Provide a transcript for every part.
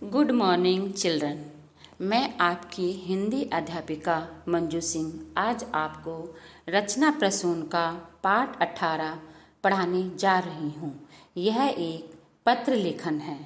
Good morning children. मैं आपकी हिंदी अध्यापिका मंजू सिंह आज आपको रचना प्रसून का पाठ 18 पढ़ाने जा रही हूँ। यह एक पत्र लेखन है।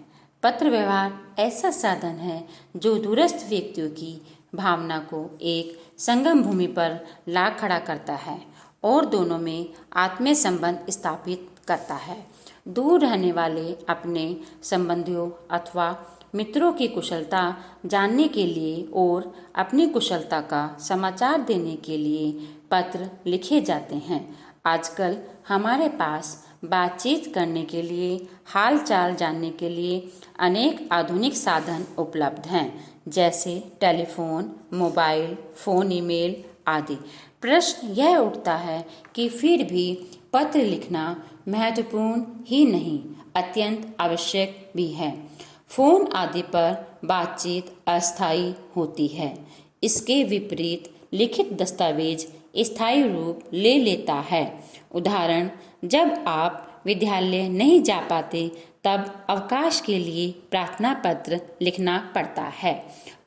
पत्र व्यवहार ऐसा साधन है जो दूरस्थ व्यक्तियों की भावना को एक संगम भूमि पर ला खड़ा करता है और दोनों में आत्मीय संबंध स्थापित करता है। दूर रहने वाले अपने संबंधियों अथवा मित्रों की कुशलता जानने के लिए और अपनी कुशलता का समाचार देने के लिए पत्र लिखे जाते हैं। आजकल हमारे पास बातचीत करने के लिए, हाल चाल जानने के लिए अनेक आधुनिक साधन उपलब्ध हैं, जैसे टेलीफोन, मोबाइल फोन, ईमेल आदि। प्रश्न यह उठता है कि फिर भी पत्र लिखना महत्वपूर्ण ही नहीं, अत्यंत आवश्यक भी है। फोन आदि पर बातचीत अस्थायी होती है। इसके विपरीत लिखित दस्तावेज स्थायी रूप ले लेता है। उदाहरण, जब आप विद्यालय नहीं जा पाते तब अवकाश के लिए प्रार्थना पत्र लिखना पड़ता है।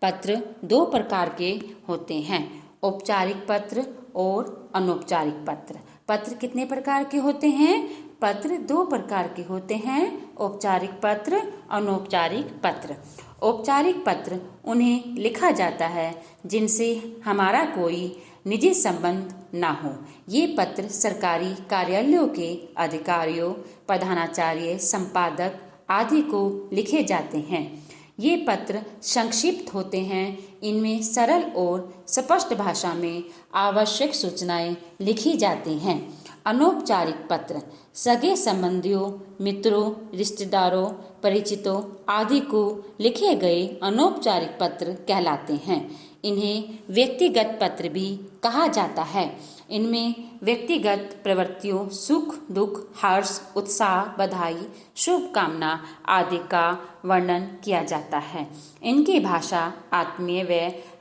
पत्र दो प्रकार के होते हैं, औपचारिक पत्र और अनौपचारिक पत्र। पत्र कितने प्रकार के होते हैं? पत्र दो प्रकार के होते हैं, औपचारिक पत्र, अनौपचारिक पत्र। औपचारिक पत्र उन्हें लिखा जाता है जिनसे हमारा कोई निजी संबंध ना हो। ये पत्र सरकारी कार्यालयों के अधिकारियों, प्रधानाचार्य, संपादक आदि को लिखे जाते हैं। ये पत्र संक्षिप्त होते हैं। इनमें सरल और स्पष्ट भाषा में आवश्यक सूचनाएं लिखी जाती हैं। अनौपचारिक पत्र सगे संबंधियों, मित्रों, रिश्तेदारों, परिचितों आदि को लिखे गए अनौपचारिक पत्र कहलाते हैं। इन्हें व्यक्तिगत पत्र भी कहा जाता है। इनमें व्यक्तिगत प्रवृत्तियों, सुख दुख, हर्ष, उत्साह, बधाई, शुभकामना आदि का वर्णन किया जाता है। इनकी भाषा आत्मीय व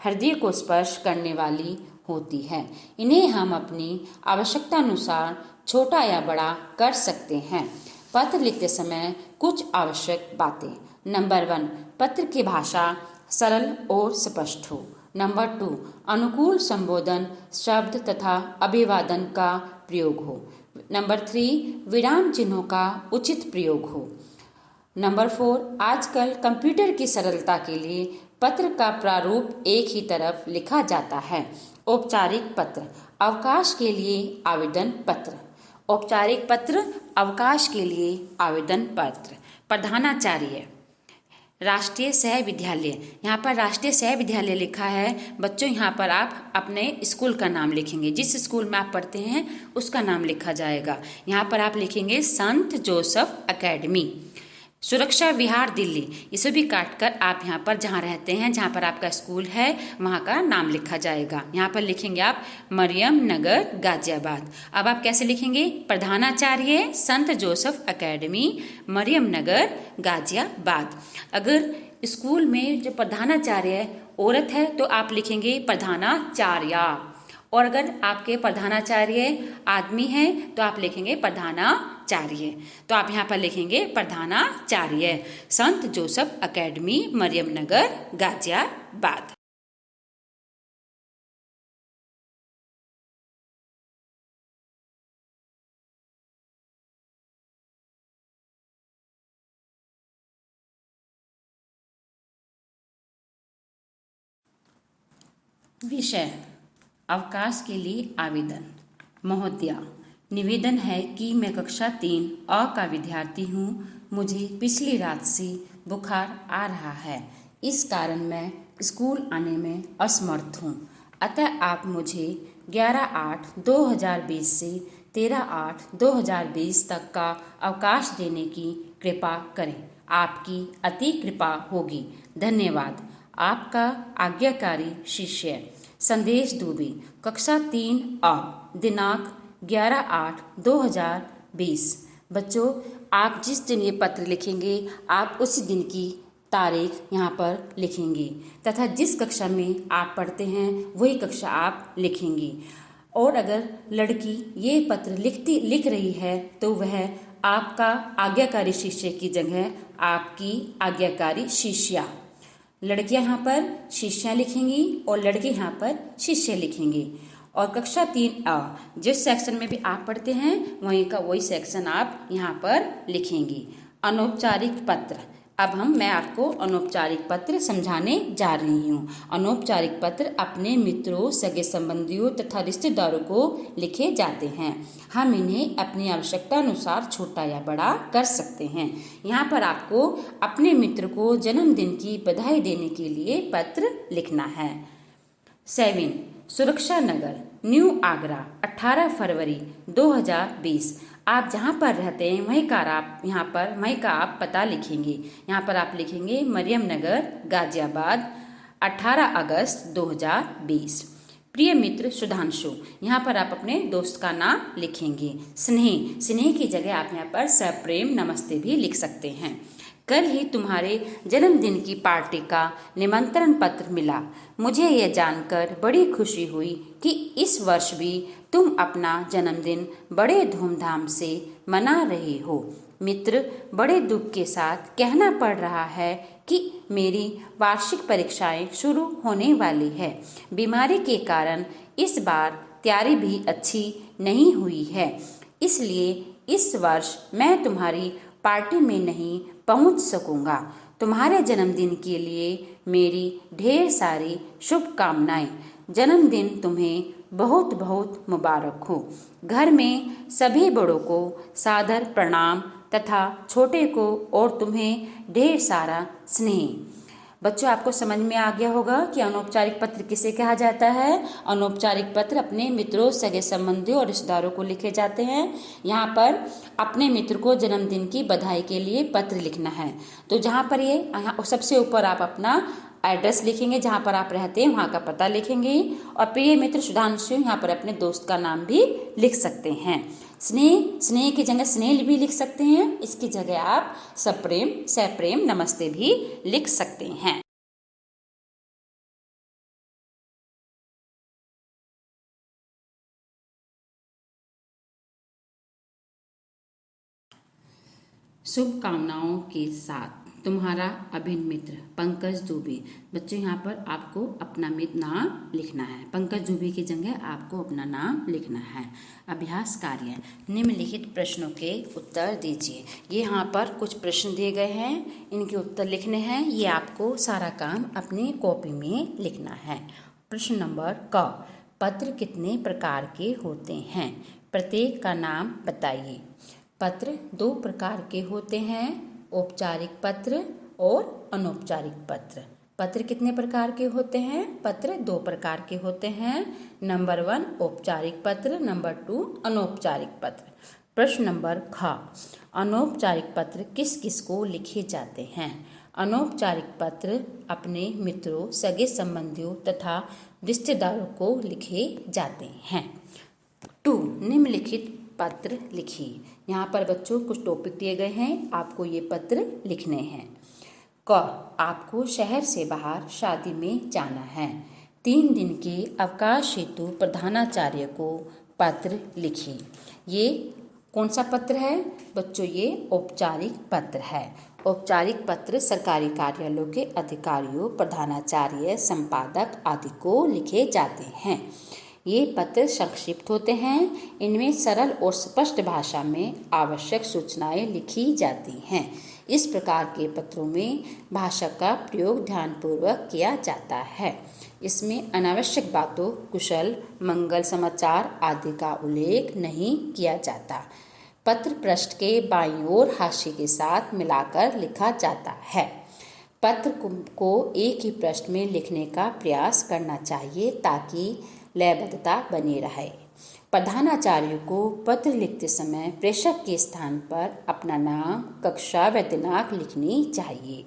हृदय को स्पर्श करने वाली होती है। इन्हें हम अपनी आवश्यकतानुसार छोटा या बड़ा कर सकते हैं। पत्र लिखते समय कुछ आवश्यक बातें। नंबर 1, पत्र की भाषा सरल और स्पष्ट हो। नंबर 2, अनुकूल संबोधन, शब्द तथा अभिवादन का प्रयोग हो। नंबर 3, विराम चिन्हों का उचित प्रयोग हो। नंबर 4, आजकल कंप्यूटर की सरलता के लिए पत्र का प्रारूप एक ही तरफ लिखा जाता है। औपचारिक पत्र, अवकाश के लिए आवेदन पत्र। औपचारिक पत्र, अवकाश के लिए आवेदन पत्र। प्रधानाचार्य, राष्ट्रीय सह विद्यालय, यहाँ पर राष्ट्रीय सह विद्यालय लिखा है। बच्चों, यहाँ पर आप अपने स्कूल का नाम लिखेंगे। जिस स्कूल में आप पढ़ते हैं उसका नाम लिखा जाएगा। यहाँ पर आप लिखेंगे संत जोसेफ एकेडमी, सुरक्षा विहार, दिल्ली। इसे भी काट कर आप यहाँ पर जहाँ रहते हैं, जहाँ पर आपका स्कूल है, वहाँ का नाम लिखा जाएगा। यहाँ पर लिखेंगे आप मरियम नगर, गाजियाबाद। अब आप कैसे लिखेंगे? प्रधानाचार्य, संत जोसेफ एकेडमी, मरियम नगर, गाजियाबाद। अगर स्कूल में जो प्रधानाचार्य औरत है तो आप लिखेंगे प्रधानाचार्या, और अगर आपके प्रधानाचार्य आदमी हैं तो आप लिखेंगे प्रधानाचार्य। तो आप यहाँ पर लिखेंगे प्रधानाचार्य, संत जोसेफ एकेडमी, मरियम नगर, गाजियाबाद। विषय, अवकाश के लिए आवेदन। महोदया, निवेदन है कि मैं कक्षा 3 अ का विद्यार्थी हूँ। मुझे पिछली रात से बुखार आ रहा है। इस कारण मैं स्कूल आने में असमर्थ हूँ। अतः आप मुझे 11/8/2020 से 13/8/2020 तक का अवकाश देने की कृपा करें। आपकी अति कृपा होगी। धन्यवाद। आपका आज्ञाकारी शिष्य संदेश दुबे, कक्षा 3 अ, दिनांक 11/8/2020। बच्चों, आप जिस दिन ये पत्र लिखेंगे आप उसी दिन की तारीख यहाँ पर लिखेंगे तथा जिस कक्षा में आप पढ़ते हैं वही कक्षा आप लिखेंगे। और अगर लड़की ये पत्र लिख रही है तो वह आपका आज्ञाकारी शिष्य की जगह आपकी आज्ञाकारी शिष्या। लड़कियां यहाँ पर शिष्या लिखेंगी और लड़के यहाँ पर शिष्य लिखेंगे। और कक्षा 3A जिस सेक्शन में भी आप पढ़ते हैं वहीं का वही सेक्शन आप यहाँ पर लिखेंगी। अनौपचारिक पत्र। अब मैं आपको अनौपचारिक पत्र समझाने जा रही हूँ। अनौपचारिक पत्र अपने मित्रों, सगे संबंधियों तथा रिश्तेदारों को लिखे जाते हैं। हम इन्हें अपनी आवश्यकता अनुसार छोटा या बड़ा कर सकते हैं। यहाँ पर आपको अपने मित्र को जन्मदिन की बधाई देने के लिए पत्र लिखना है। 7 सुरक्षा नगर, न्यू आगरा, 18 फरवरी 2020। आप जहाँ पर रहते हैं वहीं का आप पता लिखेंगे। यहाँ पर आप लिखेंगे मरियम नगर, गाजियाबाद, 18 अगस्त 2020। प्रिय मित्र सुधांशु, यहाँ पर आप अपने दोस्त का नाम लिखेंगे। स्नेह की जगह आप यहाँ पर सप्रेम नमस्ते भी लिख सकते हैं। कल ही तुम्हारे जन्मदिन की पार्टी का निमंत्रण पत्र मिला। मुझे यह जानकर बड़ी खुशी हुई कि इस वर्ष भी तुम अपना जन्मदिन बड़े धूमधाम से मना रहे हो। मित्र, बड़े दुख के साथ कहना पड़ रहा है कि मेरी वार्षिक परीक्षाएं शुरू होने वाली है। बीमारी के कारण इस बार तैयारी भी अच्छी नहीं हुई है, इसलिए इस वर्ष मैं तुम्हारी पार्टी में नहीं पहुंच सकूंगा। तुम्हारे जन्मदिन के लिए मेरी ढेर सारी शुभकामनाएं। जन्मदिन तुम्हें बहुत बहुत मुबारक हो। घर में सभी बड़ों को सादर प्रणाम तथा छोटे को और तुम्हें ढेर सारा स्नेह। बच्चों, आपको समझ में आ गया होगा कि अनौपचारिक पत्र किसे कहा जाता है। अनौपचारिक पत्र अपने मित्रों, सगे संबंधियों और रिश्तेदारों को लिखे जाते हैं। यहाँ पर अपने मित्र को जन्मदिन की बधाई के लिए पत्र लिखना है। तो जहाँ पर यहाँ सबसे ऊपर आप अपना एड्रेस लिखेंगे, जहाँ पर आप रहते हैं वहाँ का पता लिखेंगे। और प्रिय मित्र सुधांशु, यहाँ पर अपने दोस्त का नाम भी लिख सकते हैं। स्नेह की जगह स्नेह भी लिख सकते हैं। इसकी जगह आप सप्रेम नमस्ते भी लिख सकते हैं। शुभकामनाओं के साथ तुम्हारा अभिन्न मित्र पंकज दुबे। बच्चों, यहाँ पर आपको अपना मित्र नाम लिखना है। पंकज दुबे की जगह आपको अपना नाम लिखना है। अभ्यास कार्य, निम्नलिखित प्रश्नों के उत्तर दीजिए। ये यहाँ पर कुछ प्रश्न दिए गए हैं, इनके उत्तर लिखने हैं। ये आपको सारा काम अपनी कॉपी में लिखना है। प्रश्न नंबर क, पत्र कितने प्रकार के होते हैं? प्रत्येक का नाम बताइए। पत्र 2 प्रकार के होते हैं, औपचारिक पत्र और अनौपचारिक पत्र। पत्र कितने प्रकार के होते हैं? पत्र 2 प्रकार के होते हैं। नंबर 1 औपचारिक पत्र, नंबर 2 अनौपचारिक पत्र। प्रश्न नंबर ख, अनौपचारिक पत्र किस किस को लिखे जाते हैं? अनौपचारिक पत्र अपने मित्रों, सगे संबंधियों तथा रिश्तेदारों को लिखे जाते हैं। 2 निम्नलिखित पत्र लिखिए। यहाँ पर बच्चों कुछ टॉपिक दिए गए हैं, आपको ये पत्र लिखने हैं। क, आपको शहर से बाहर शादी में जाना है। 3 दिन के अवकाश हेतु प्रधानाचार्य को पत्र लिखिए। ये कौन सा पत्र है बच्चों? ये औपचारिक पत्र है। औपचारिक पत्र सरकारी कार्यालयों के अधिकारियों, प्रधानाचार्य, संपादक आदि को लिखे जाते हैं। ये पत्र संक्षिप्त होते हैं। इनमें सरल और स्पष्ट भाषा में आवश्यक सूचनाएं लिखी जाती हैं। इस प्रकार के पत्रों में भाषा का प्रयोग ध्यानपूर्वक किया जाता है। इसमें अनावश्यक बातों, कुशल मंगल समाचार आदि का उल्लेख नहीं किया जाता। पत्र पृष्ठ के बाईं ओर हाशिए के साथ मिलाकर लिखा जाता है। पत्र को एक ही पृष्ठ में लिखने का प्रयास करना चाहिए ताकि लयबद्धता बनी रहे। प्रधानाचार्य को पत्र लिखते समय प्रेषक के स्थान पर अपना नाम, कक्षा व दिनांक लिखनी चाहिए।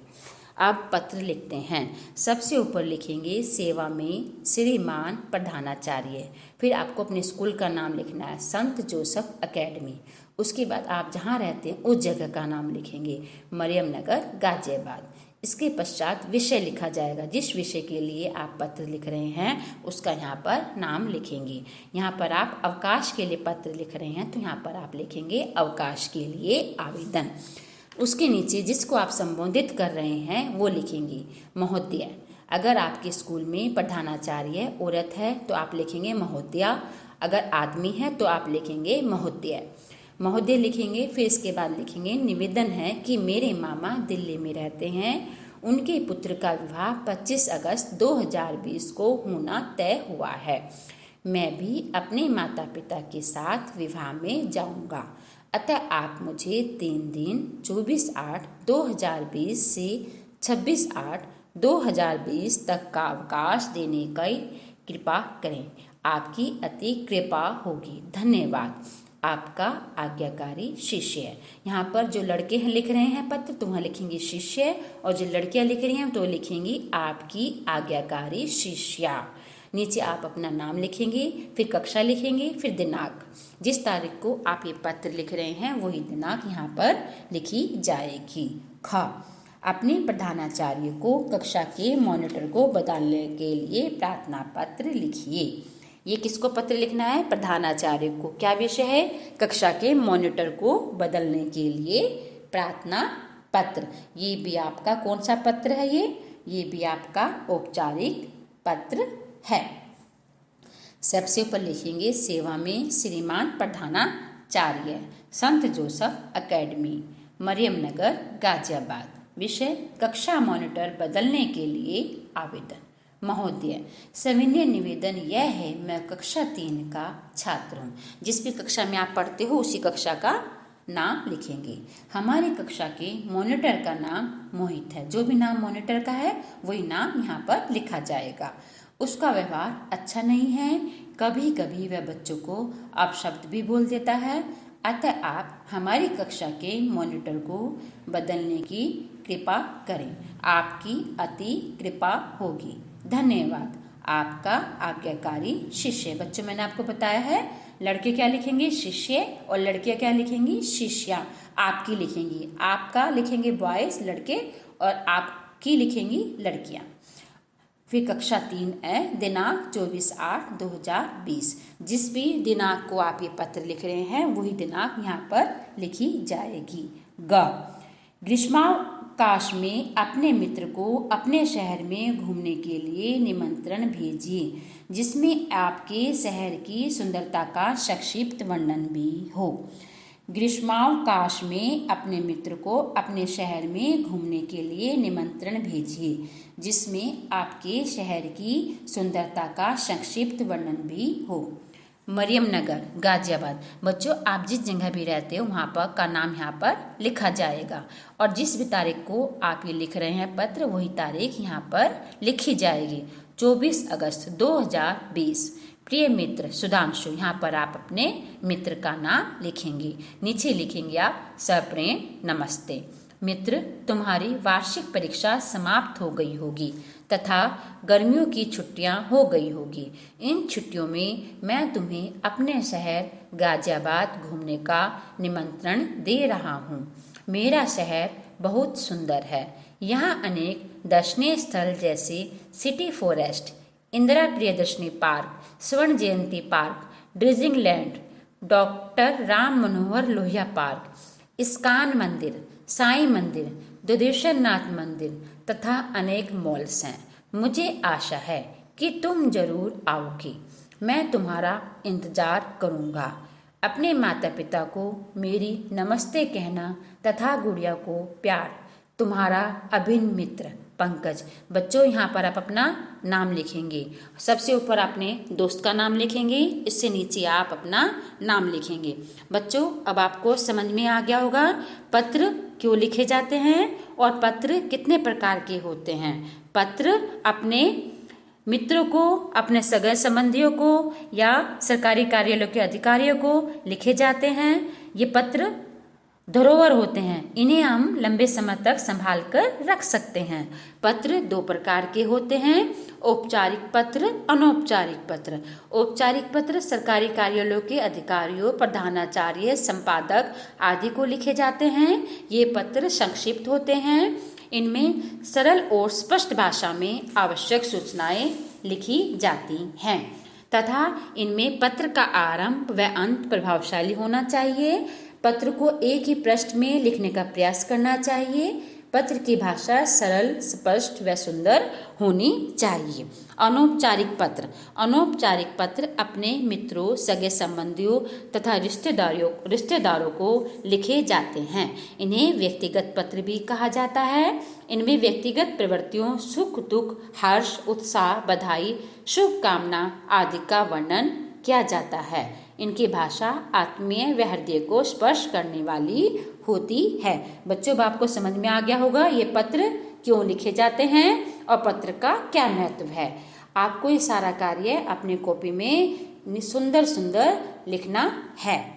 अब पत्र लिखते हैं। सबसे ऊपर लिखेंगे सेवा में श्रीमान प्रधानाचार्य। फिर आपको अपने स्कूल का नाम लिखना है, संत जोसेफ एकेडमी। उसके बाद आप जहाँ रहते हैं उस जगह का नाम लिखेंगे, मरियम नगर, गाजियाबाद। इसके पश्चात विषय लिखा जाएगा। जिस विषय के लिए आप पत्र लिख रहे हैं उसका यहाँ पर नाम लिखेंगे। यहाँ पर आप अवकाश के लिए पत्र लिख रहे हैं तो यहाँ पर आप लिखेंगे अवकाश के लिए आवेदन। उसके नीचे जिसको आप संबोधित कर रहे हैं वो लिखेंगे महोदय। अगर आपके स्कूल में प्रधानाचार्य औरत है तो आप लिखेंगे महोदया, अगर आदमी है तो आप लिखेंगे महोदय। महोदय लिखेंगे। फिर इसके बाद लिखेंगे निवेदन है कि मेरे मामा दिल्ली में रहते हैं, उनके पुत्र का विवाह 25 अगस्त 2020 को होना तय हुआ है। मैं भी अपने माता पिता के साथ विवाह में जाऊंगा, अतः आप मुझे 3 दिन 24/8/2020 से 26/8/2020 तक का अवकाश देने की कृपा करें। आपकी अति कृपा होगी। धन्यवाद। आपका आज्ञाकारी शिष्य। यहाँ पर जो लड़के हैं लिख रहे हैं पत्र तो वहाँ लिखेंगे शिष्य, और जो लड़कियाँ लिख रही हैं तो लिखेंगी आपकी आज्ञाकारी शिष्या। नीचे आप अपना नाम लिखेंगे, फिर कक्षा लिखेंगे, फिर दिनांक। जिस तारीख को आप ये पत्र लिख रहे हैं वही दिनांक यहाँ पर लिखी जाएगी। ख, अपने प्रधानाचार्य को कक्षा के मॉनिटर को बदलने के लिए प्रार्थना पत्र लिखिए। ये किसको पत्र लिखना है? प्रधानाचार्य को। क्या विषय है? कक्षा के मॉनिटर को बदलने के लिए प्रार्थना पत्र। ये भी आपका कौन सा पत्र है? ये भी आपका औपचारिक पत्र है। सबसे ऊपर लिखेंगे सेवा में श्रीमान प्रधानाचार्य, संत जोसफ एकेडमी, मरियम नगर, गाजियाबाद। विषय कक्षा मॉनिटर बदलने के लिए आवेदन। महोदय, सविनय निवेदन यह है, मैं कक्षा 3 का छात्र हूँ। जिस भी कक्षा में आप पढ़ते हो उसी कक्षा का नाम लिखेंगे। हमारी कक्षा के मॉनिटर का नाम मोहित है। जो भी नाम मॉनिटर का है वही नाम यहाँ पर लिखा जाएगा। उसका व्यवहार अच्छा नहीं है, कभी कभी वह बच्चों को अपशब्द भी बोल देता है, अतः आप हमारी कक्षा के मॉनिटर को बदलने की कृपा करें। आपकी अति कृपा होगी। धन्यवाद। आपका आज्ञाकारी शिष्य। बच्चों, मैंने आपको बताया है लड़के क्या लिखेंगे? शिष्य, और लड़कियां क्या लिखेंगी? शिष्या। आपकी लिखेंगी, आपका लिखेंगे बॉयज लड़के, और आपकी लिखेंगी लड़कियां। फिर कक्षा 3A, दिनांक 24/8/2020। जिस भी दिनांक को आप ये पत्र लिख रहे हैं वही दिनांक यहाँ पर लिखी जाएगी। ग, ग्रीष्मावकाश में अपने मित्र को अपने शहर में घूमने के लिए निमंत्रण भेजिए, जिसमें आपके शहर की सुंदरता का संक्षिप्त वर्णन भी हो। ग्रीष्मावकाश में अपने मित्र को अपने शहर में घूमने के लिए निमंत्रण भेजिए, जिसमें आपके शहर की सुंदरता का संक्षिप्त वर्णन भी हो। मरियम नगर, गाजियाबाद। बच्चों, आप जिस जगह भी रहते हो वहाँ पर का नाम यहाँ पर लिखा जाएगा, और जिस भी तारीख को आप ये लिख रहे हैं पत्र वही तारीख यहाँ पर लिखी जाएगी। 24 अगस्त 2020। प्रिय मित्र सुधांशु, यहाँ पर आप अपने मित्र का नाम लिखेंगे। नीचे लिखेंगे आप सप्रेम नमस्ते। मित्र, तुम्हारी वार्षिक परीक्षा समाप्त हो गई होगी तथा गर्मियों की छुट्टियां हो गई होगी। इन छुट्टियों में मैं तुम्हें अपने शहर गाजियाबाद घूमने का निमंत्रण दे रहा हूँ। मेरा शहर बहुत सुंदर है। यहाँ अनेक दर्शनीय स्थल जैसे city forest, Indira Priyadarshini park, स्वर्ण जयंती park, ड्रिजिंगलैंड, doctor Ram Manohar Lohia park, ISKCON मंदिर, साईं मंदिर, दुधेश्वर नाथ मंदिर तथा अनेक मॉल्स हैं। मुझे आशा है कि तुम जरूर आओगे। मैं तुम्हारा इंतजार करूँगा। अपने माता पिता को मेरी नमस्ते कहना तथा गुड़िया को प्यार। तुम्हारा अभिन्न मित्र पंकज। बच्चों, यहाँ पर आप अपना नाम लिखेंगे। सबसे ऊपर अपने दोस्त का नाम लिखेंगे, इससे नीचे आप अपना नाम लिखेंगे। बच्चों, अब आपको समझ में आ गया होगा पत्र क्यों लिखे जाते हैं और पत्र कितने प्रकार के होते हैं। पत्र अपने मित्रों को, अपने सगे संबंधियों को या सरकारी कार्यालयों के अधिकारियों को लिखे जाते हैं। ये पत्र धरोहर होते हैं, इन्हें हम लंबे समय तक संभाल कर रख सकते हैं। पत्र 2 प्रकार के होते हैं, औपचारिक पत्र, अनौपचारिक पत्र। औपचारिक पत्र सरकारी कार्यालयों के अधिकारियों, प्रधानाचार्य, संपादक आदि को लिखे जाते हैं। ये पत्र संक्षिप्त होते हैं। इनमें सरल और स्पष्ट भाषा में आवश्यक सूचनाएं लिखी जाती हैं तथा इनमें पत्र का आरंभ व अंत प्रभावशाली होना चाहिए। पत्र को एक ही पृष्ठ में लिखने का प्रयास करना चाहिए। पत्र की भाषा सरल, स्पष्ट व सुंदर होनी चाहिए। अनौपचारिक पत्र अपने मित्रों, सगे संबंधियों तथा रिश्तेदारों को लिखे जाते हैं। इन्हें व्यक्तिगत पत्र भी कहा जाता है। इनमें व्यक्तिगत प्रवृत्तियों, सुख दुख, हर्ष, उत्साह, बधाई, शुभकामना आदि का वर्णन किया जाता है। इनकी भाषा आत्मीय व हृदय को स्पर्श करने वाली होती है। बच्चों, अब आपको समझ में आ गया होगा ये पत्र क्यों लिखे जाते हैं और पत्र का क्या महत्व है। आपको ये सारा कार्य अपनी कॉपी में सुंदर सुंदर लिखना है।